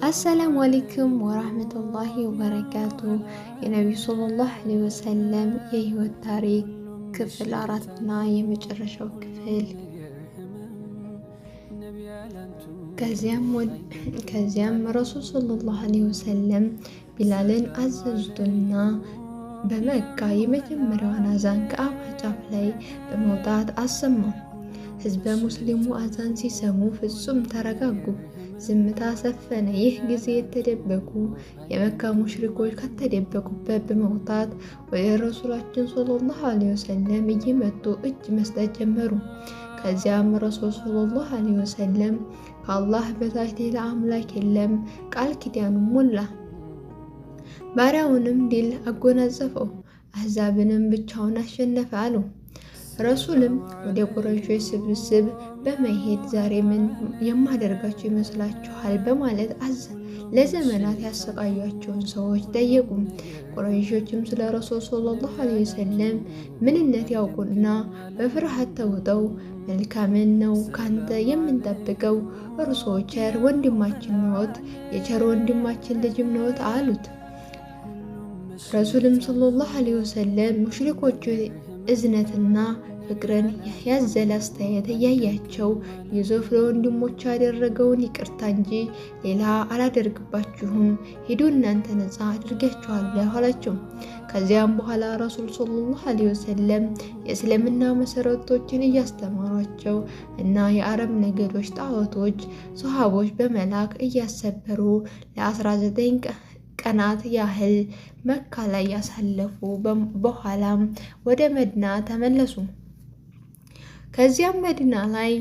አሰላሙ አለይኩም ወራህመቱላሂ ወበረካቱ። የነቢዩ ሰለላሁ ዐለይሂ ወሰለም የህይወት ታሪክ ክፍል 4 እና የመጨረሻው ክፍል። ከዚያም ረሱል ሰለላሁ ዐለይሂ ወሰለም ቢላልን አዘዙትና በመካ የመጀመሪያውን አዛን ከአባ ጫፍ ላይ በመውጣት አሰማው። ህዝበ ሙስሊሙ አዛን ሲሰሙ ፍጹም ተረጋጉ። ዝምታ ሰፈነ። ይህ ጊዜ የተደበቁ የመካ ሙሽሪኮች ከተደበቁበት በመውጣት ወደ ረሱላችን ሰለላሁ ዐለይሂ ወሰለም እየመጡ እጅ መስጠት ጀመሩ። ከዚያም ረሱል ሰለላሁ ዐለይሂ ወሰለም ከአላህ በታች ሌላ አምላክ የለም ቃል ኪዳኑን ሞላ። ባሪያውንም ድል አጎናጸፈው። አሕዛብንም ብቻውን አሸነፈ አሉ። ረሱልም ወደ ቁረይሾች ስብስብ በመሄድ ዛሬ ምን የማደርጋቸው ይመስላችኋል? በማለት ለዘመናት ያሰቃያቸውን ሰዎች ጠየቁ። ቁረይሾችም ስለ ረሱል ሰለላሁ ዐለይሂ ወሰለም ምንነት ያውቁና በፍርሃት ተውጠው መልካምን ነው ካንተ የምንጠብቀው፣ እርስዎ ቸር ወንድማችን ነዎት፣ የቸር ወንድማችን ልጅም ነዎት አሉት። ረሱልም ሰለላሁ ዐለይሂ ወሰለም ሙሽሪኮቹ እዝነትና ፍቅርን ያዘለ አስተያየት እያያቸው ዩሱፍ ለወንድሞቹ ያደረገውን ይቅርታ እንጂ ሌላ አላደርግባችሁም፣ ሂዱ እናንተ ነፃ አድርጋችኋለሁ አላቸው። ከዚያም በኋላ ረሱል ሰለላሁ ዐለይሂ ወሰለም የእስልምና መሰረቶችን እያስተማሯቸው እና የአረብ ነገዶች ጣዖቶች ሶሃቦች በመላክ እያሰበሩ ለ19 ቀናት ያህል መካ ላይ ያሳለፉ። በኋላም ወደ መዲና ተመለሱ። ከዚያም መዲና ላይ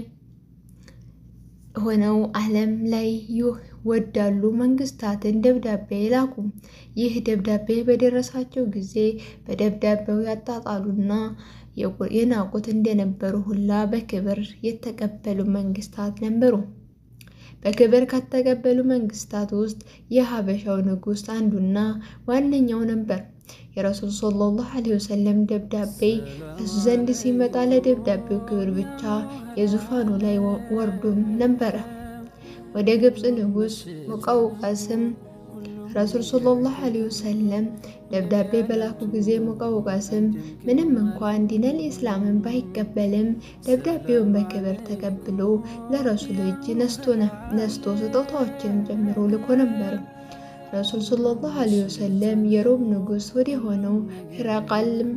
ሆነው ዓለም ላይ ወዳሉ መንግስታትን ደብዳቤ ላኩ። ይህ ደብዳቤ በደረሳቸው ጊዜ በደብዳቤው ያጣጣሉና የናቁት እንደነበሩ ሁላ በክብር የተቀበሉ መንግስታት ነበሩ። በክብር ከተቀበሉ መንግስታት ውስጥ የሀበሻው ንጉስ አንዱና ዋነኛው ነበር። የረሱል ሰለላሁ ዐለይሂ ወሰለም ደብዳቤ እሱ ዘንድ ሲመጣ ለደብዳቤው ክብር ብቻ የዙፋኑ ላይ ወርዶም ነበረ። ወደ ግብፅ ንጉስ ሙቀውቀስም ረሱል ሰለላሁ ዐለይሂ ወሰለም ደብዳቤ በላኩ ጊዜ ሙቀውቀስም ምንም እንኳን ዲነል ኢስላምን ባይቀበልም ደብዳቤውን በክብር ተቀብሎ ለረሱል እጅ ነስቶ ስጦታዎችን ጨምሮ ልኮ ነበር። ረሱል ሰለላሁ ዐለይሂ ወሰለም የሮም ንጉስ ወደ ሆነው ሂራቃልም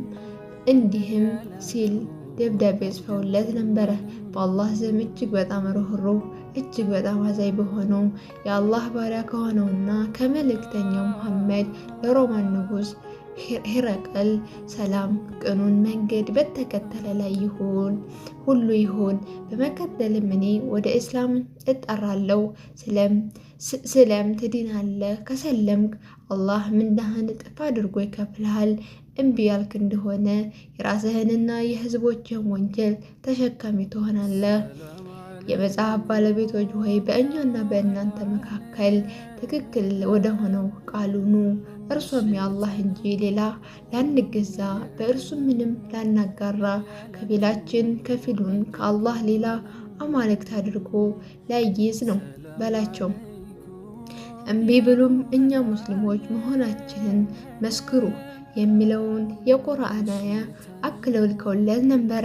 እንዲህም ሲል ደብዳቤ ጽፈውለት ነበረ። በአላህ ስም እጅግ በጣም ሩህሩህ እጅግ በጣም አዛኝ በሆነው የአላህ ባሪያ ከሆነውና ከመልእክተኛው መሐመድ ለሮማን ንጉስ ሂራቃል ሰላም ቅኑን መንገድ በተከተለ ላይ ሁሉ ይሁን። በመቀጠልም እኔ ወደ እስላም እጠራለሁ። ስለም ትድናለህ፣ ከሰለምክ አላህ ምንዳህን እጥፍ አድርጎ ይከፍልሃል። እምቢ ያልክ እንደሆነ የራስህንና የህዝቦችህን ወንጀል ተሸካሚ ትሆናለህ። የመጽሐፍ ባለቤቶች ሆይ በእኛና በእናንተ መካከል ትክክል ወደ ሆነው ቃሉ ኑ። እርሱም የአላህ እንጂ ሌላ ላንገዛ፣ በእርሱ ምንም ላናጋራ፣ ከፊላችን ከፊሉን ከአላህ ሌላ አማልክት አድርጎ ላይይዝ ነው በላቸው። እምቢ ብሉም እኛ ሙስሊሞች መሆናችንን መስክሩ የሚለውን የቁርአን አያ አክለው ልከውለት ነበረ።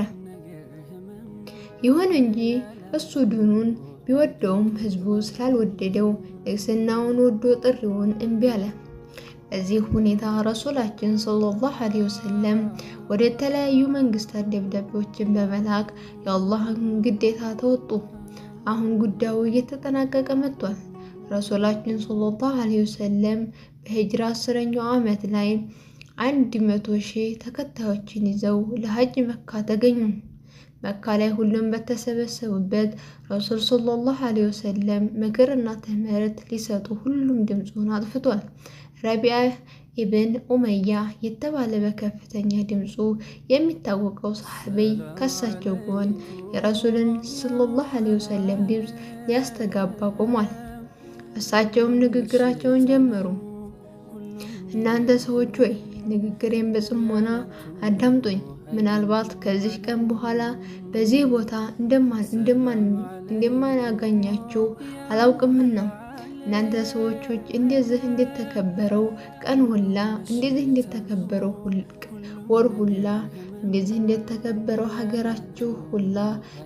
ይሁን እንጂ እሱ ዲኑን ቢወደውም ህዝቡ ስላልወደደው ንግስናውን ወዶ ጥሪውን እምቢ አለ። በዚህ ሁኔታ ረሱላችን ሰለላሁ ዐለይሂ ወሰለም ወደ ተለያዩ መንግስታት ደብዳቤዎችን በመላክ የአላህን ግዴታ ተወጡ። አሁን ጉዳዩ እየተጠናቀቀ መጥቷል። ረሱላችን ሰለላሁ ዐለይሂ ወሰለም በሂጅራ 10ኛው ዓመት ላይ 100,000 ተከታዮችን ይዘው ለሐጅ መካ ተገኙ። መካ ላይ ሁሉም በተሰበሰቡበት ረሱል ሰለላሁ ዐለይሂ ወሰለም ምክርና ትምህርት ሊሰጡ ሁሉም ድምፁን አጥፍቷል። ረቢዓ ኢብን ኡመያ የተባለ በከፍተኛ ድምፁ የሚታወቀው ሰሐቢይ ከሳቸው ጎን የረሱልን ሰለላሁ ዐለይሂ ወሰለም ድምፅ ሊያስተጋባ ቆሟል። እሳቸውም ንግግራቸውን ጀመሩ። እናንተ ሰዎች ሆይ ንግግሬን በጽሞና አዳምጡኝ። ምናልባት ከዚህ ቀን በኋላ በዚህ ቦታ እንደማናገኛችሁ አላውቅምና እናንተ ሰዎች እንደዚህ እንደተከበረው ቀን ሁላ እንደዚህ እንደተከበረው ወር ሁላ እንደዚህ እንደተከበረው ሀገራችሁ ሁላ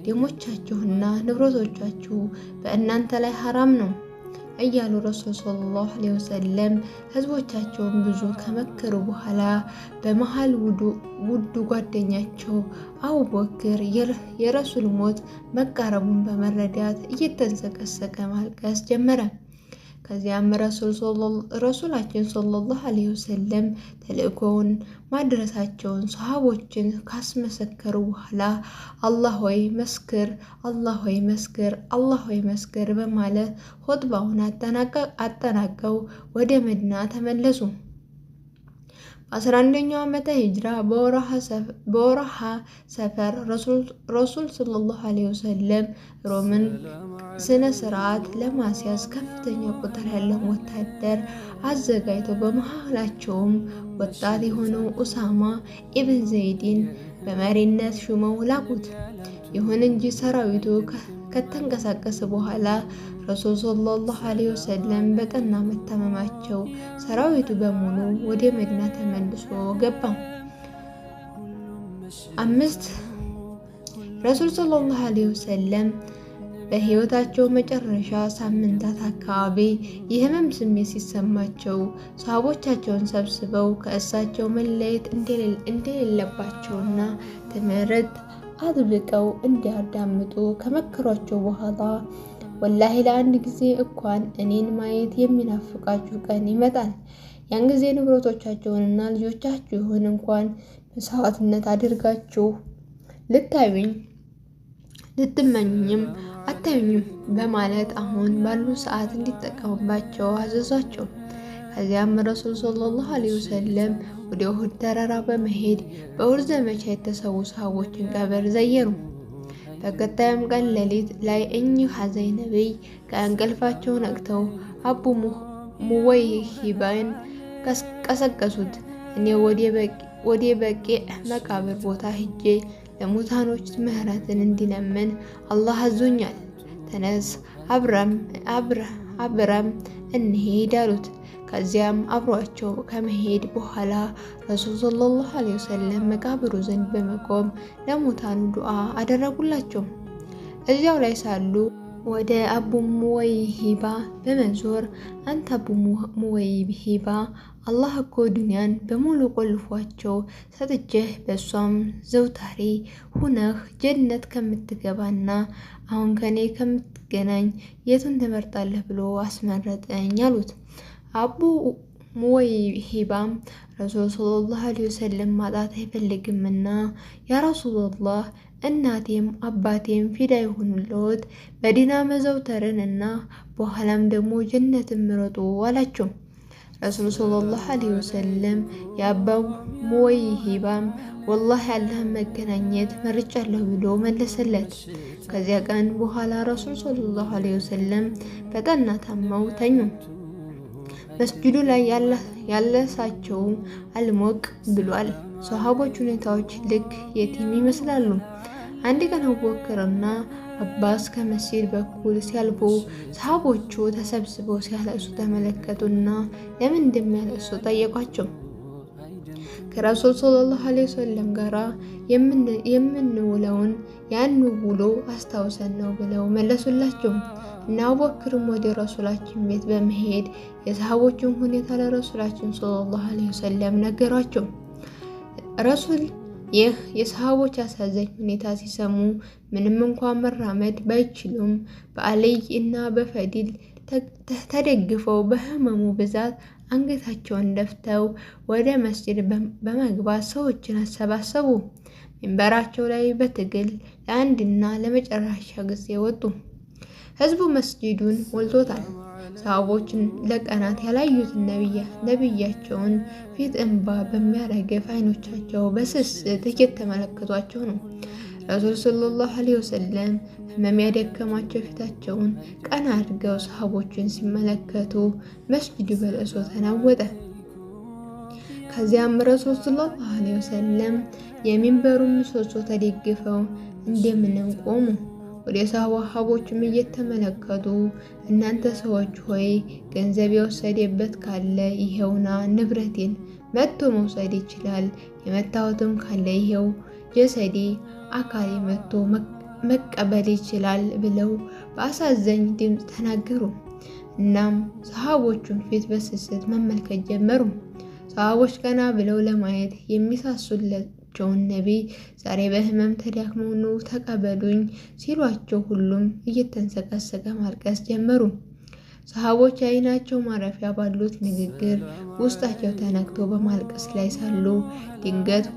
ደሞቻችሁና ንብረቶቻችሁ በእናንተ ላይ ሐራም ነው እያሉ ረሱል ሰለላሁ ዐለይሂ ወሰለም ህዝቦቻቸውን ብዙ ከመከሩ በኋላ በመሃል ውዱ ጓደኛቸው አቡበክር የረሱል ሞት መቃረቡን በመረዳት እየተንሰቀሰቀ ማልቀስ ጀመረ። ከዚያም ረሱላችን ሰለላሁ ዐለይሂ ወሰለም ተልእኮውን ማድረሳቸውን ሰሃቦችን ካስመሰከሩ በኋላ አላህ ሆይ መስክር፣ አላህ ሆይ መስክር፣ አላህ ሆይ መስክር በማለት ኹጥባውን አጠናቀው ወደ መዲና ተመለሱ። በ11ኛው ዓመተ ሂጅራ በወርሃ ሰፈር ረሱል ሰለላሁ ዐለይሂ ወሰለም ሮምን ስነ ስርዓት ለማስያዝ ከፍተኛ ቁጥር ያለው ወታደር አዘጋጅተው በመሃላቸውም ወጣት የሆነው ኡሳማ ኢብን ዘይድን በመሪነት ሹመው ላኩት። ይሁን እንጂ ሰራዊቱ ከተንቀሳቀሰ በኋላ ረሱል ሰለላሁ ዐለይሂ ወሰለም በጠና መታመማቸው ሰራዊቱ በሙሉ ወደ መዲና ተመልሶ ገባ። ረሱል ሰለላሁ ዐለይሂ ወሰለም በህይወታቸው መጨረሻ ሳምንታት አካባቢ የህመም ስሜት ሲሰማቸው ሰሃቦቻቸውን ሰብስበው ከእሳቸው መለየት እንደሌለባቸውና ትምህርት አጥብቀው እንዲያዳምጡ ከመከሯቸው በኋላ ወላሂ ለአንድ ጊዜ እንኳን እኔን ማየት የሚናፍቃችሁ ቀን ይመጣል። ያን ጊዜ ንብረቶቻችሁንና ልጆቻችሁን እንኳን መስዋዕትነት አድርጋችሁ ልታዩኝ ልትመኙኝም አታዩኝም በማለት አሁን ባሉ ሰዓት እንዲጠቀሙባቸው አዘዟቸው። ከዚያም ረሱል ሰለላሁ ዐለይሂ ወሰለም ወደ ኡሁድ ተራራ በመሄድ በኡሁድ ዘመቻ የተሰዉ ሰሃቦችን ቀብር ዘየሩ። በቀጣዩም ቀን ሌሊት ላይ እኚህ ሐዘይ ነብይ ከእንቅልፋቸው ነቅተው አቡ ሙወይሂባን ቀሰቀሱት። እኔ ወደ በቂዕ መቃብር ቦታ ሂጄ ለሙታኖች ምህረትን እንዲለምን አላህ አዞኛል። ተነስ አብረም እንሄድ አሉት። ከዚያም አብሯቸው ከመሄድ በኋላ ረሱል ሰለላሁ ዐለይሂ ወሰለም መቃብሩ ዘንድ በመቆም ለሙታኑ ዱዓ አደረጉላቸው። እዚያው ላይ ሳሉ ወደ አቡ ሙወይሂባ በመዞር አንተ አቡ ሙወይሂባ አላህ እኮ ዱንያን በሙሉ ቆልፏቸው ሰጥቼህ በሷም ዘውታሪ ሁነህ ጀነት ከምትገባና አሁን ከኔ ከምትገናኝ የቱን ትመርጣለህ ብሎ አስመረጠኝ አሉት። አቡ ሙወይሂባም ረሱል ሰለላሁ ዐለይሂ ወሰለም ማጣት አይፈልግምና ያ ረሱላህ እናቴም አባቴም ፊዳ ይሁኑልዎት መዲና መዘውተርን እና በኋላም ደግሞ ጀነትን ምረጡ አላቸው። ረሱል ሰለላሁ ዐለይሂ ወሰለም የአባ ሙወይሂባም ወላሂ አላህን መገናኘት መርጫለሁ ብሎ መለሰለት። ከዚያ ቀን በኋላ ረሱል ሰለላሁ ዐለይሂ ወሰለም በጠና ታመው ተኙ። መስጂዱ ላይ ያለሳቸው አልሞቅ ብሏል። ሶሃቦች ሁኔታዎች ልክ የቲም ይመስላሉ። አንድ ቀን አቡበክርና አባስ ከመስጂድ በኩል ሲያልፉ ሰሃቦቹ ተሰብስበው ሲያለቅሱ ተመለከቱና ለምን እንደሚያለቅሱ ጠየቋቸው። ከረሱል ሰለላሁ ዐለይሂ ወሰለም ጋር የምንውለውን ያን ውሎ አስታውሰን ነው ብለው መለሱላቸው። እና አቡበክርም ወደ ረሱላችን ቤት በመሄድ የሰሃቦችን ሁኔታ ለረሱላችን ሰለላሁ ዐለይሂ ወሰለም ነገሯቸው። ረሱል ይህ የሰሃቦች አሳዛኝ ሁኔታ ሲሰሙ ምንም እንኳን መራመድ ባይችሉም በአልይ እና በፈዲል ተደግፈው በህመሙ ብዛት አንገታቸውን ደፍተው ወደ መስጂድ በመግባት ሰዎችን አሰባሰቡ። ሚንበራቸው ላይ በትግል ለአንድና ለመጨረሻ ጊዜ ወጡ። ህዝቡ መስጂዱን ሞልቶታል። ሰሃቦችን ለቀናት ያላዩትን ነቢያቸውን ፊት እንባ በሚያረግፍ አይኖቻቸው በስስት እየተመለከቷቸው ነው። ረሱል ሰለላሁ ዐለይሂ ወሰለም ህመም ያደከማቸው ፊታቸውን ቀና አድርገው ሰሃቦችን ሲመለከቱ መስጂዱ በለቅሶ ተናወጠ። ከዚያም ረሱል ሰለላሁ ዐለይሂ ወሰለም የሚንበሩን ምሰሶ ተደግፈው እንደምንም ቆሙ። ወደ ሰሃቦችም እየተመለከቱ እናንተ ሰዎች ሆይ ገንዘብ የወሰደበት ካለ ይሄውና ንብረቴን መጥቶ መውሰድ ይችላል፣ የመታሁትም ካለ ይሄው ጀሰዴ አካሌ መጥቶ መቀበል ይችላል ብለው በአሳዛኝ ድምፅ ተናገሩ። እናም ሰሃቦቹን ፊት በስስት መመልከት ጀመሩ። ሰሃቦች ቀና ብለው ለማየት የሚሳሱላቸውን ነቢይ ዛሬ በህመም ተዳክመው ኑ ተቀበሉኝ ሲሏቸው ሁሉም እየተንሰቀሰቀ ማልቀስ ጀመሩ። ሰሃቦች የዓይናቸው ማረፊያ ባሉት ንግግር ውስጣቸው ተነክቶ በማልቀስ ላይ ሳሉ ድንገት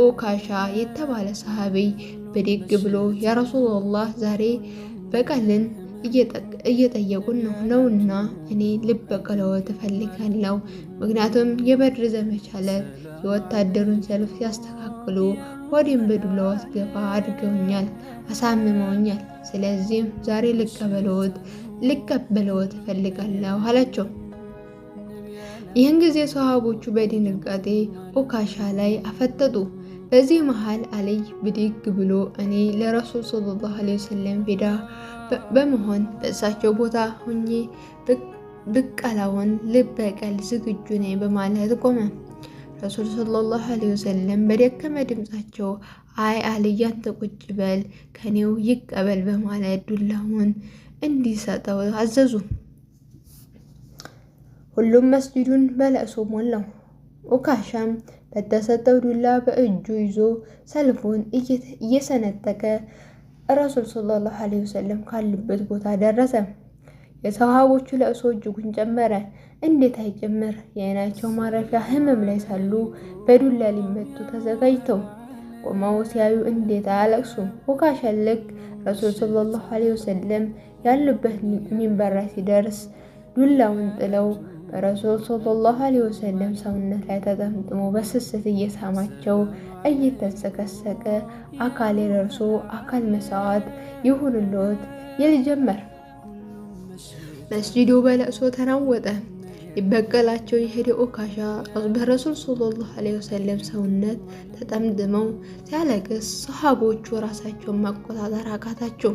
ኡካሻ የተባለ ሰሃቢይ ብድግ ብሎ ያ ረሱላህ ዛሬ በቀልን እየጠየቁን ነውና እኔ ልበቀለዎት እፈልጋለሁ። ምክንያቱም የበድር ዘመቻ ዕለት የወታደሩን ሰልፍ ሲያስተካክሉ ወዲም በዱላዎት ገፋ አድርገውኛል፣ አሳምመውኛል። ስለዚህም ዛሬ ልቀበለዎት እፈልጋለሁ አላቸው። ይህን ጊዜ ሰሃቦቹ በድንጋጤ ኡካሻ ላይ አፈጠጡ። በዚህ መሃል አልይ ብድግ ብሎ እኔ ለረሱል ሰለላሁ ዐለይሂ ወሰለም ፊዳ በመሆን በእሳቸው ቦታ ሆኜ ብቀላውን ልበቀል ዝግጁ ነኝ በማለት ቆመ። ረሱል ሰለላሁ ዐለይሂ ወሰለም በደከመ ድምጻቸው አይ አልይ አንተ ቁጭ በል ከኔው ይቀበል በማለት ዱላውን እንዲሰጠው አዘዙ። ሁሉም መስጂዱን በለቅሶ ሞላው። ኡካሻም በተሰጠው ዱላ በእጁ ይዞ ሰልፉን እየሰነጠቀ ረሱል ሰለላሁ ዐለይሂ ወሰለም ካሉበት ቦታ ደረሰ። የሰሃቦቹ ለቅሶ እጅጉን ጨመረ። እንዴት አይጨምር? የዓይናቸው ማረፊያ ህመም ላይ ሳሉ በዱላ ሊመቱ ተዘጋጅተው ቆመው ሲያዩ እንዴት አያለቅሱም? ኡካሻ ልክ ረሱል ሰለላሁ ዐለይሂ ወሰለም ያሉበት ሚንበር ላይ ሲደርስ ዱላውን ጥለው በረሱል ሰለላሁ ዐለይሂ ወሰለም ሰውነት ላይ ተጠምጥሞ በስስት እየሳማቸው እየተንሰቀሰቀ አካሌ ደርሶ አካል መስዋዕት ይሁንልዎት ይል ጀመር። መስጂዱ በለቅሶ ተናወጠ። ሊበቀላቸው የሄደ ኡካሻ በረሱል ሰለላሁ ዐለይሂ ወሰለም ሰውነት ተጠምጥመው ሲያለቅስ ሰሃቦቹ ራሳቸውን መቆጣጠር አቃታቸው።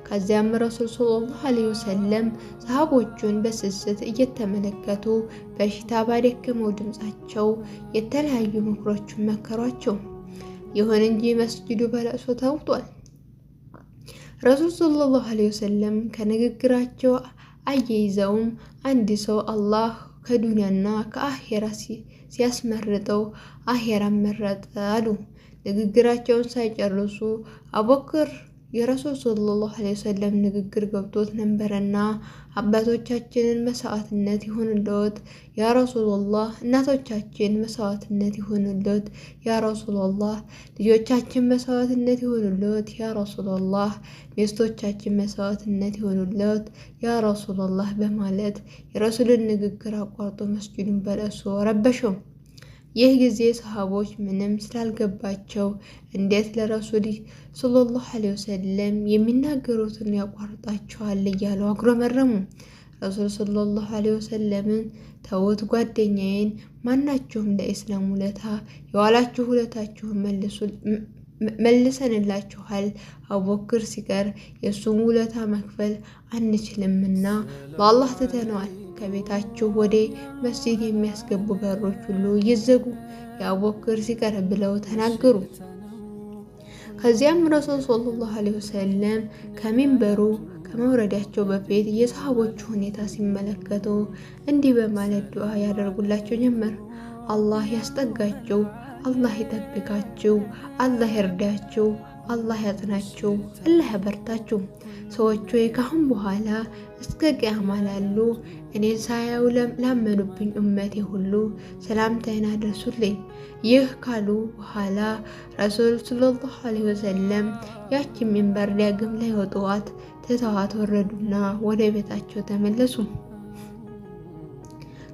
ከዚያም ረሱል ሰለላሁ ዐለይሂ ወሰለም ሰሃቦቹን በስስት እየተመለከቱ በሽታ ባደከመው ድምጻቸው የተለያዩ ምክሮችን መከሯቸው። ይሁን እንጂ መስጂዱ በለቅሶ ተውጧል። ረሱል ሰለላሁ ዐለይሂ ወሰለም ከንግግራቸው አያይዘውም አንድ ሰው አላህ ከዱንያና ከአኼራ ሲያስመርጠው አኼራን መረጠ አሉ። ንግግራቸውን ሳይጨርሱ አቡበክር የረሱል ሰለላሁ ዐለይሂ ወሰለም ንግግር ገብቶት ነበርና አባቶቻችንን መስዋዕትነት ይሁንልዎት ያ ረሱላህ፣ እናቶቻችን መስዋዕትነት ይሁንልዎት ያ ረሱላህ፣ ልጆቻችን መስዋዕትነት ይሁንልዎት ያ ረሱላህ፣ ሚስቶቻችን መስዋዕትነት ይሁንልዎት ያ ረሱላህ በማለት የረሱልን ንግግር አቋርጦ መስጂዱን በለቅሶ ረበሸው። ይህ ጊዜ ሰሃቦች ምንም ስላልገባቸው እንዴት ለረሱል ሰለላሁ ዐለይሂ ወሰለም የሚናገሩትን ያቋርጣቸዋል እያሉ አጉረመረሙ። ረሱል ሰለላሁ ዐለይሂ ወሰለምን ተውት፣ ጓደኛዬን ማናችሁም ለኢስላም ውለታ የዋላችሁ ውለታችሁን መልሰንላችኋል። አቡበክር ሲቀር የእሱን ውለታ መክፈል አንችልምና ለአላህ ትተነዋል። ከቤታችሁ ወደ መስጂድ የሚያስገቡ በሮች ሁሉ ይዘጉ፣ የአቡበክር ሲቀር ብለው ተናገሩ። ከዚያም ረሱል ሰለላሁ ዐለይሂ ወሰለም ከሚንበሩ ከመውረዳቸው በፊት የሰሃቦቹ ሁኔታ ሲመለከቱ እንዲህ በማለት ዱዓ ያደርጉላቸው ጀመር። አላህ ያስጠጋችሁ፣ አላህ ይጠብቃችሁ፣ አላህ ይርዳችሁ፣ አላህ ያጽናችሁ፣ አላህ ያበርታችሁ። ሰዎች ሆይ ካሁን በኋላ እስከ ቂያማ ላሉ እኔን ሳያዩ ላመኑብኝ ኡመቴ ሁሉ ሰላምታዬን አድርሱልኝ። ይህ ካሉ በኋላ ረሱል ሰለላሁ ዐለይሂ ወሰለም ያቺን ሚንበር ዳግም ላይ ወጥዋት ትተዋት ወረዱና ወደ ቤታቸው ተመለሱ።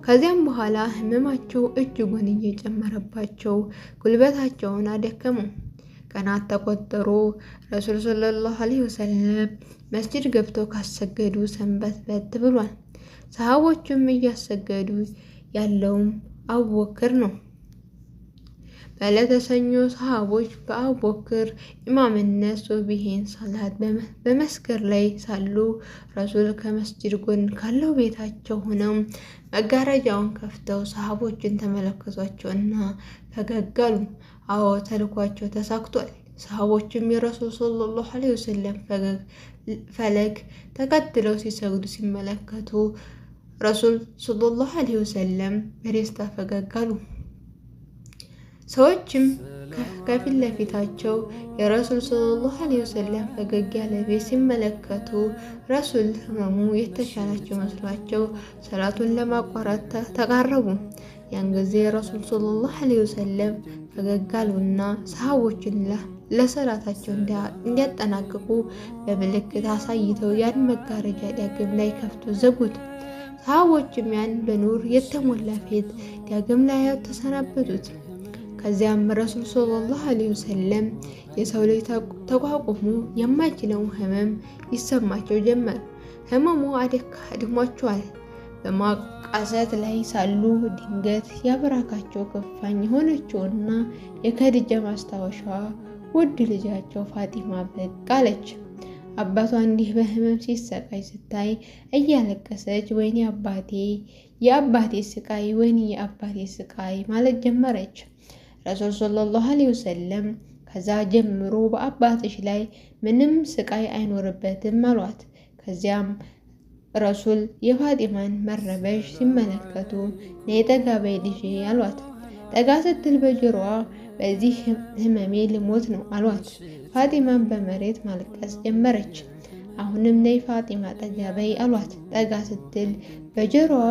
ከዚያም በኋላ ህመማቸው እጅጉን እየጨመረባቸው ጉልበታቸውን አደከሙ። ቀናት ተቆጠሩ። ረሱል ሰለላሁ ዐለይሂ ወሰለም መስጂድ ገብተው ካሰገዱ ሰንበትበት ብሏል። ሰሃቦቹም እያሰገዱ ያለውም አቡበክር ነው። በዕለተ ሰኞ ሰሃቦች በአቡበክር ኢማምነት ሱብሂን ሰላት በመስገድ ላይ ሳሉ ረሱል ከመስጂድ ጎን ካለው ቤታቸው ሆነው መጋረጃውን ከፍተው ሰሃቦችን ተመለከቷቸውና ፈገግ አሉ። አዎ ተልኳቸው ተሳክቷል። ሰሃቦችም የረሱል ሰለላሁ ዐለይሂ ወሰለም ፈለግ ተከትለው ሲሰግዱ ሲመለከቱ ረሱል ሰለላሁ ዐለይሂ ወሰለም በደስታ ፈገግ አሉ። ሰዎችም ከፊት ለፊታቸው የረሱል ሰለላሁ ዐለይሂ ወሰለም ፈገግ ያለ ቤት ሲመለከቱ ረሱል ህመሙ የተሻላቸው መስሏቸው ሰላቱን ለማቋረጥ ተቃረቡ። ያን ጊዜ ረሱል ሰለላሁ ዐለይሂ ወሰለም ፈገግ አሉና ሰሃቦችን ለሰላታቸው እንዲያጠናቅቁ በምልክት አሳይተው ያን መጋረጃ ዳግም ላይ ከፍቶ ዘጉት። ሰሃቦችም ያን በኑር የተሞላ ፊት ዳግም ላይ ተሰናበቱት። ከዚያም ረሱል ሰለላሁ ዐለይሂ ወሰለም የሰው ልጅ ተቋቁሞ የማይችለውን ህመም ይሰማቸው ጀመር። ህመሙ አድሟቸዋል። በማቃሰት ላይ ሳሉ ድንገት ያበራካቸው ከፋኝ የሆነችውና የከድጃ ማስታወሻዋ ውድ ልጃቸው ፋጢማ ብቅ አለች። አባቷ እንዲህ በህመም ሲሰቃይ ስታይ እያለቀሰች ወይኔ አባቴ፣ የአባቴ ስቃይ፣ ወይኔ የአባቴ ስቃይ ማለት ጀመረች። ረሱል ሰለላሁ ዐለይሂ ወሰለም ከዛ ጀምሮ በአባትሽ ላይ ምንም ስቃይ አይኖርበትም አሏት። ከዚያም ረሱል የፋጢማን መረበሽ ሲመለከቱ ነይ ጠጋ በይ ልጄ አሏት። ጠጋ ስትል በጆሮዋ በዚህ ህመሜ ልሞት ነው አሏት። ፋጢማን በመሬት ማልቀስ ጀመረች። አሁንም ነይ ፋጢማ ጠጋ በይ አሏት። ጠጋ ስትል በጆሮዋ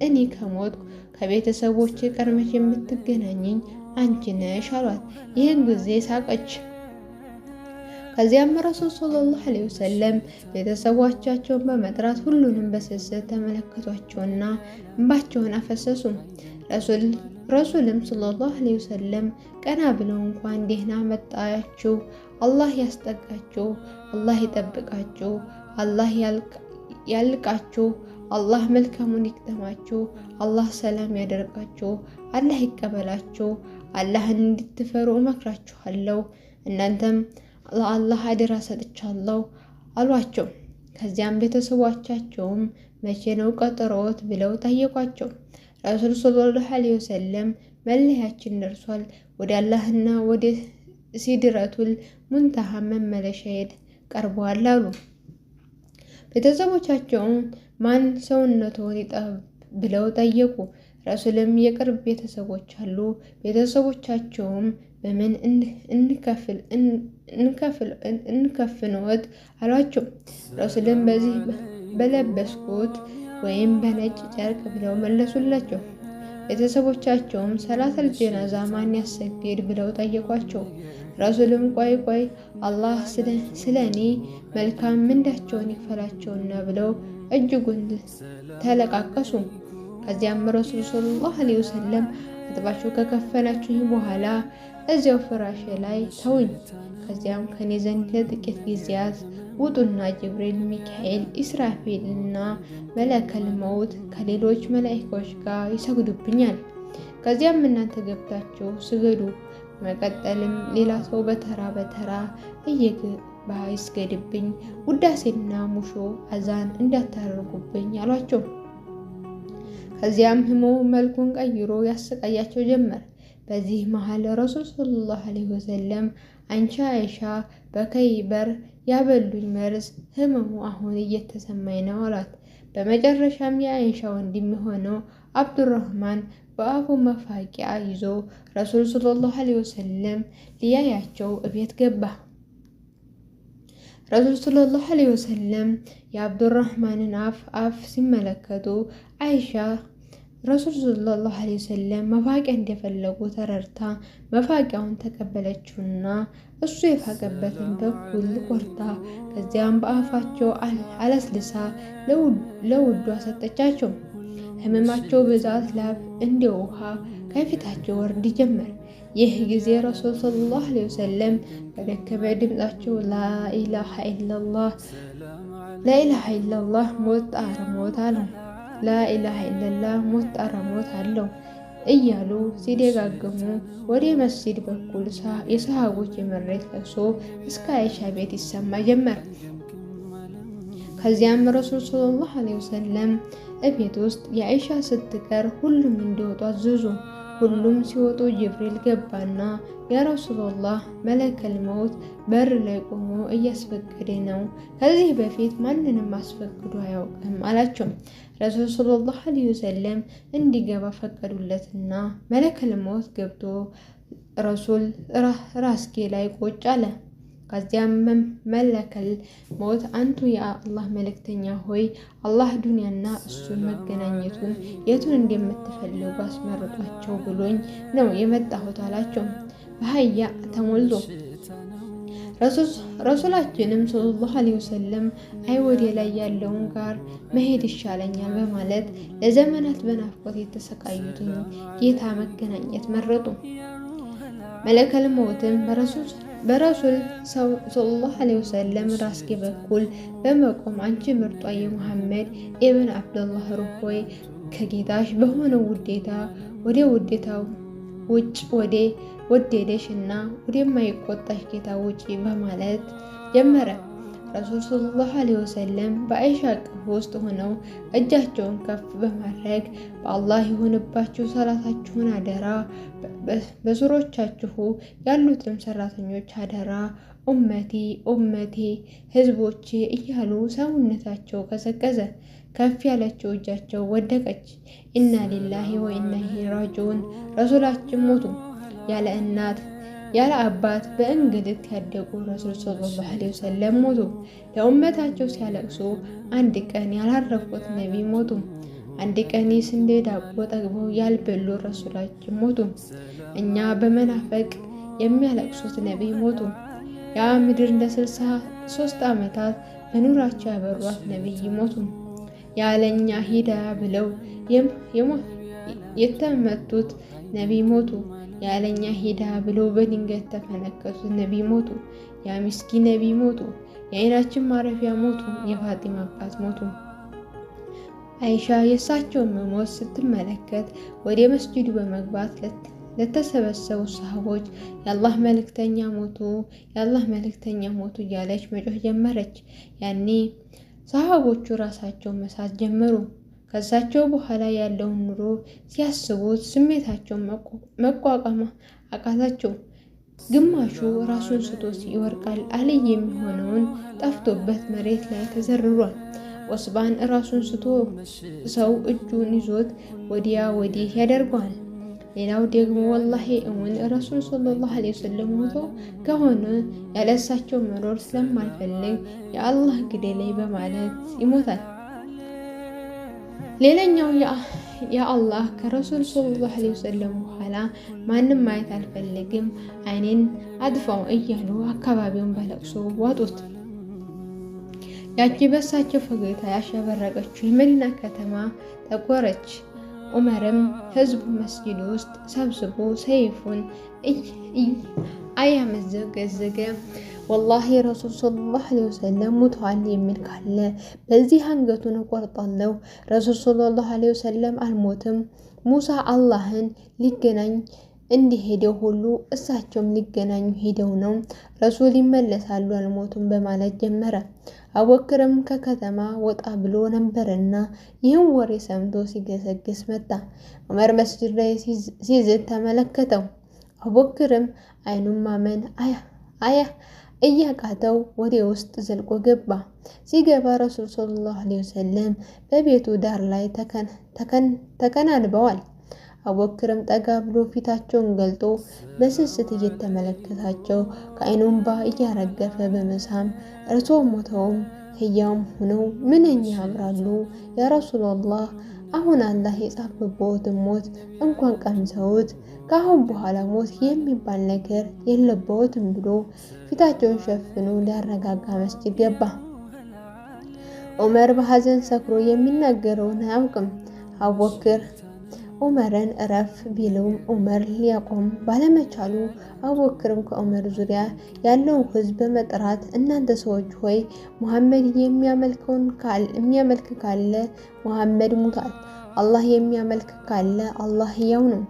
እኔ ከሞት ከቤተሰቦች ቀድመሽ የምትገናኘኝ አንቺ ነሽ አሏት። ይህን ጊዜ ሳቀች። ከዚያም ረሱል ሰለላሁ ዐለይሂ ወሰለም ቤተሰቦቻቸውን በመጥራት ሁሉንም በስስት ተመለከቷቸውና እንባቸውን አፈሰሱ። ረሱልም ሰለላሁ ዐለይሂ ወሰለም ቀና ብለው እንኳን ደህና መጣችሁ፣ አላህ ያስጠጋችሁ፣ አላህ ይጠብቃችሁ፣ አላህ ያልቃችሁ፣ አላህ መልካሙን ይክተማችሁ፣ አላህ ሰላም ያደርጋችሁ፣ አላህ ይቀበላችሁ፣ አላህን እንድትፈሩ እመክራችኋለሁ፣ እናንተም ለአላህ አደራ ሰጥቻለሁ አሏቸው። ከዚያም ቤተሰቦቻቸውም መቼ ነው ቀጠሮት ብለው ጠየቋቸው። ረሱል ሰለላሁ ዐለይሂ ወሰለም መለያችን ደርሷል፣ ወደ አላህና ወደ ሲድረቱል ሙንተሃ መመለሻዬ ቀርቧል አሉ። ቤተሰቦቻቸውም ማን ሰውነቶን ይጠብ ብለው ጠየቁ። ረሱልም የቅርብ ቤተሰቦች አሉ። ቤተሰቦቻቸውም በምን እንከፍንዎት አሏቸው። ረሱልም በዚህ በለበስኩት ወይም በነጭ ጨርቅ ብለው መለሱላቸው። ቤተሰቦቻቸውም ሰላተል ጀናዛ ማን ያሰግድ ብለው ጠየቋቸው። ረሱልም ቆይ አላህ ስለኔ መልካም ምንዳቸውን ይክፈላቸውና ብለው እጅጉን ተለቃቀሱ። ከዚያም ረሱል ሰለላሁ ዐለይሂ ወሰለም አጥባችሁ ከከፈናችሁኝ በኋላ እዚያው ፍራሽ ላይ ተውኝ። ከዚያም ከኔ ዘንድ ለጥቂት ጊዜያት ውጡና ጅብሪል፣ ሚካኤል፣ ኢስራፊልና መለከል መውት ከሌሎች መላእክቶች ጋር ይሰግዱብኛል። ከዚያም እናንተ ገብታችሁ ስገዱ። መቀጠልም ሌላ ሰው በተራ እየገባ ይስገድብኝ፣ ውዳሴና ሙሾ አዛን እንዳታደርጉብኝ አሏቸው። ከዚያም ህመሙ መልኩን ቀይሮ ያሰቃያቸው ጀመር። በዚህ መሃል ረሱል ሰለላሁ ዐለይሂ ወሰለም አንቺ አይሻ በከይበር ያበሉኝ መርዝ ህመሙ አሁን እየተሰማኝ ነው አላት። በመጨረሻም የአይሻ ወንድም የሆነው አብዱራህማን በአፉ መፋቂያ ይዞ ረሱል ሰለላሁ ዐለይሂ ወሰለም ሊያያቸው እቤት ገባ። ረሱል ሰለላሁ ዐለይሂ ወሰለም የአብዱራህማንን አፍ ሲመለከቱ አይሻ ረሱል ሰለላሁ ዐለይሂ ወሰለም መፋቂያ እንደፈለጉ ተረድታ መፋቂያውን ተቀበለችውና እሱ የፋቀበትን በኩል ቆርጣ ከዚያም በአፋቸው አለስልሳ ለውዷ ሰጠቻቸው። ህመማቸው ብዛት ላብ እንደ ውሃ ከፊታቸው ወርድ ጀመር። ይህ ጊዜ ረሱል ሰለላሁ ዐለይሂ ወሰለም በደከመ ድምጻቸው ላኢላሃ ኢለላህ ሞት ጣረ ሞት አለው። ላኢላሃ ኢለላህ ሞት ጣረ ሞት አለው። እያሉ ሲደጋግሙ ወደ መስጂድ በኩል የሰሃቦች የመሬት ለቅሶ እስከ አይሻ ቤት ይሰማ ጀመር። ከዚያም ረሱል ሰለላሁ ዐለይሂ ወሰለም እቤት ውስጥ የአይሻ ስትቀር ሁሉም እንዲወጡ አዘዙ። ሁሉም ሲወጡ ጅብሪል ገባና ያ ረሱላህ መለከል መውት በር ላይ ቆሞ እያስፈቀደ ነው፣ ከዚህ በፊት ማንንም አስፈቅዶ አያውቅም አላቸው። ረሱል ሰለላሁ ዐለይሂ ወሰለም እንዲገባ ፈቀዱለትና መለከል መውት ገብቶ ረሱል ራስጌ ላይ ቁጭ አለ። ከዚያም መለከል ሞት አንቱ የአላህ መልእክተኛ ሆይ አላህ ዱንያና እሱን መገናኘቱን የቱን እንደምትፈልጉ አስመርጧቸው ብሎኝ ነው የመጣሁት አላቸው በሀያ ተሞልቶ። ረሱላችንም ሰለላሁ ዐለይሂ ወሰለም አይ ወደ ላይ ያለውን ጋር መሄድ ይሻለኛል በማለት ለዘመናት በናፍቆት የተሰቃዩትን ጌታ መገናኘት መረጡ። መለከል ሞትም በረሱል ሰለላሁ ዐለይሂ ወሰለም ራስጌ በኩል በመቆም አንቺ ምርጧ የሙሐመድ ኢብን አብዱላህ ሩህ ሆይ ከጌታሽ በሆነው ውዴታ ወደ ውዴታው ውጭ ወደ ወደደሽ እና ወደማይቆጣሽ ጌታ ውጪ በማለት ጀመረ። ረሱል ሰለላሁ ዐለይሂ ወሰለም በአይሻ እቅፍ ውስጥ ሆነው እጃቸውን ከፍ በማድረግ በአላህ ይሁንባችሁ ሰላታችሁን አደራ፣ በዙሮቻችሁ ያሉትም ሰራተኞች አደራ፣ ኡመቲ ኡመቲ ህዝቦቼ እያሉ ሰውነታቸው ቀዘቀዘ። ከፍ ያለችው እጃቸው ወደቀች። ኢና ሊላሂ ወኢና ኢለይሂ ራጂዑን። ረሱላችን ሞቱ። ያለ እናት ያለ አባት በእንግልት ያደጉ ረሱል ሰለላሁ ዐለይሂ ወሰለም ሞቱ። ለኡመታቸው ሲያለቅሱ አንድ ቀን ያላረፉት ነቢ ሞቱ። አንድ ቀን የስንዴ ዳቦ ጠግበው ያልበሉ ረሱላችን ሞቱ። እኛ በመናፈቅ የሚያለቅሱት ነቢ ሞቱ። ያ ምድር ለ63 ዓመታት በኑራቸው ያበሯት ነቢይ ሞቱ። ያለኛ ሂዳ ብለው የተመቱት ነቢ ሞቱ። ያለኛ ሂዳ ብለው በድንገት ተፈነከቱት ነቢ ሞቱ። ያ ምስኪን ነቢ ሞቱ። የአይናችን ማረፊያ ሞቱ። የፋጢማ አባት ሞቱ። አይሻ የእሳቸውን መሞት ስትመለከት ወደ መስጂዱ በመግባት ለተሰበሰቡ ሰሃቦች የአላህ መልእክተኛ ሞቱ፣ የአላህ መልእክተኛ ሞቱ እያለች መጮህ ጀመረች። ያኔ ሰሃቦቹ ራሳቸው መሳት ጀመሩ። ከዛቸው በኋላ ያለውን ኑሮ ሲያስቡት ስሜታቸውን መቋቋም አቃታቸው። ግማሹ ራሱን ስቶ ይወርቃል። አልይ የሚሆነውን ጠፍቶበት መሬት ላይ ተዘርሯል። ወስባን ራሱን ስቶ ሰው እጁን ይዞት ወዲያ ወዲህ ያደርገዋል። ሌላው ደግሞ ወላሂ እውን ረሱል ሰለላሁ ዐለይሂ ወሰለም ሞቶ ከሆነ ያለሳቸው መኖር ስለማልፈልግ የአላህ ግደለኝ በማለት ይሞታል። ሌላኛው የአላህ ከረሱል ሰለላሁ ዐለይሂ ወሰለም በኋላ ማንም ማየት አልፈልግም፣ አይኔን አጥፋው እያሉ አካባቢውን በለቅሶ ዋጡት። ያቺ በሳቸው ፈገግታ ያሸበረቀችው የመዲና ከተማ ጠቆረች። ዑመርም ህዝቡ መስጂድ ውስጥ ሰብስቦ ሰይፉን አያመዘገዘገ ወላሂ ረሱል ሰለላሁ ዐለይሂ ወሰለም ሙተዋል የሚል ካለ በዚህ አንገቱን እቆርጣለሁ። ረሱል ሰለላሁ ዐለይሂ ወሰለም አልሞትም። ሙሳ አላህን ሊገናኝ እንዲሄደው ሁሉ እሳቸውም ሊገናኙ ሄደው ነው። ረሱል ይመለሳሉ አልሞቱም በማለት ጀመረ። አቡበክርም ከከተማ ወጣ ብሎ ነበርና ይህን ወሬ ሰምቶ ሲገሰግስ መጣ። ዑመር መስጂድ ላይ ሲዝት ተመለከተው። አቡበክርም አይኑን ማመን እያቃተው ወደ ውስጥ ዘልቆ ገባ። ሲገባ ረሱል ሰለላሁ ዐለይሂ ወሰለም በቤቱ ዳር ላይ ተከናንበዋል። አቡበክርም ጠጋ ብሎ ፊታቸውን ገልጦ በስስት እየተመለከታቸው ከአይኑ እንባ እያረገፈ በመሳም እርሶ ሞተውም ህያውም ሆነው ምንኛ ያምራሉ ያ ረሱላህ፣ አሁን አላህ የጻፈበትን ሞት እንኳን ቀምሰውት ከአሁን በኋላ ሞት የሚባል ነገር የለበትም ብሎ ፊታቸውን ሸፍኖ ሊያረጋጋ መስጂድ ገባ። ዑመር በሐዘን ሰክሮ የሚናገረውን አያውቅም። አቡበክር ዑመርን እረፍ ቢለውም ዑመር ሊያቆም ባለመቻሉ አቡበክርም ከዑመር ዙሪያ ያለውን ህዝብ በመጥራት እናንተ ሰዎች ሆይ ሙሐመድ የሚያመልክ ካለ ሙሐመድ ሙቷል፣ አላህ የሚያመልክ ካለ አላህ ሕያው ነው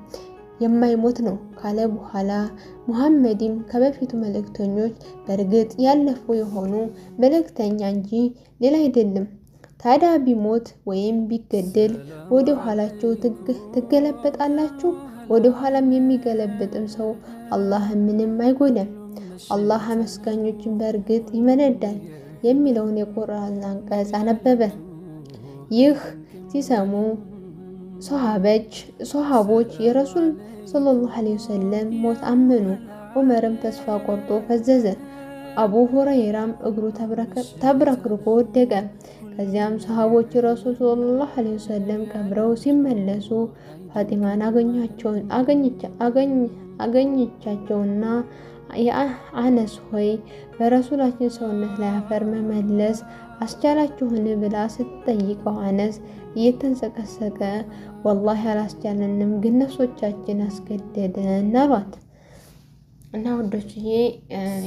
የማይሞት ነው ካለ በኋላ ሙሐመድም ከበፊቱ መልእክተኞች በእርግጥ ያለፉ የሆኑ መልእክተኛ እንጂ ሌላ አይደለም። ታዲያ ቢሞት ወይም ቢገደል ወደ ኋላችሁ ትገለበጣላችሁ? ወደ ኋላም የሚገለበጥም ሰው አላህ ምንም አይጎዳም። አላህ አመስጋኞችን በእርግጥ ይመነዳል የሚለውን የቁርአን አንቀጽ አነበበ። ይህ ሲሰሙ ሶሃቦች የረሱል ሰለላሁ ዐለይሂ ወሰለም ሞት አመኑ። ዑመርም ተስፋ ቆርጦ ፈዘዘ። አቡ ሁረይራም እግሩ ተብረክርኮ ወደቀ። ከዚያም ሰሃቦች ረሱል ሰለላሁ ዐለይሂ ወሰለም ቀብረው ሲመለሱ ፋጢማን አገኘቻቸውና የአነስ ሆይ በረሱላችን ሰውነት ላይ አፈር መመለስ አስቻላችሁን ብላ ስትጠይቀው አነስ እየተንሰቀሰቀ ወላሂ አላስቻለንም፣ ግን ነፍሶቻችን አስገደደን አሏት። እና ወዶችዬ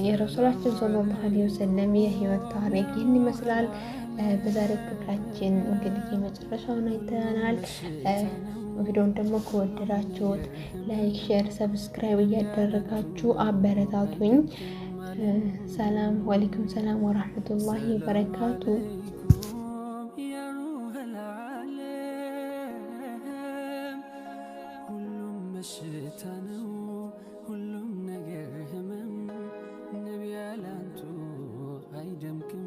የረሱላችን ሰለላሁ ዐለይሂ ወሰለም የህይወት ታሪክ ይህን ይመስላል። በዛሬው ክፍላችን እንግዲህ የመጨረሻውን አይተናል። ቪዲዮውን ደግሞ ከወደዳችሁት ላይክ፣ ሼር፣ ሰብስክራይብ እያደረጋችሁ አበረታቱኝ። ሰላም ወአለይኩም ሰላም ወራህመቱላሂ ወበረካቱ። ሁሉም በሽታ ነው፣ ሁሉም ነገር ህመም፣ ነቢ ያላንቱ አይደምቅም።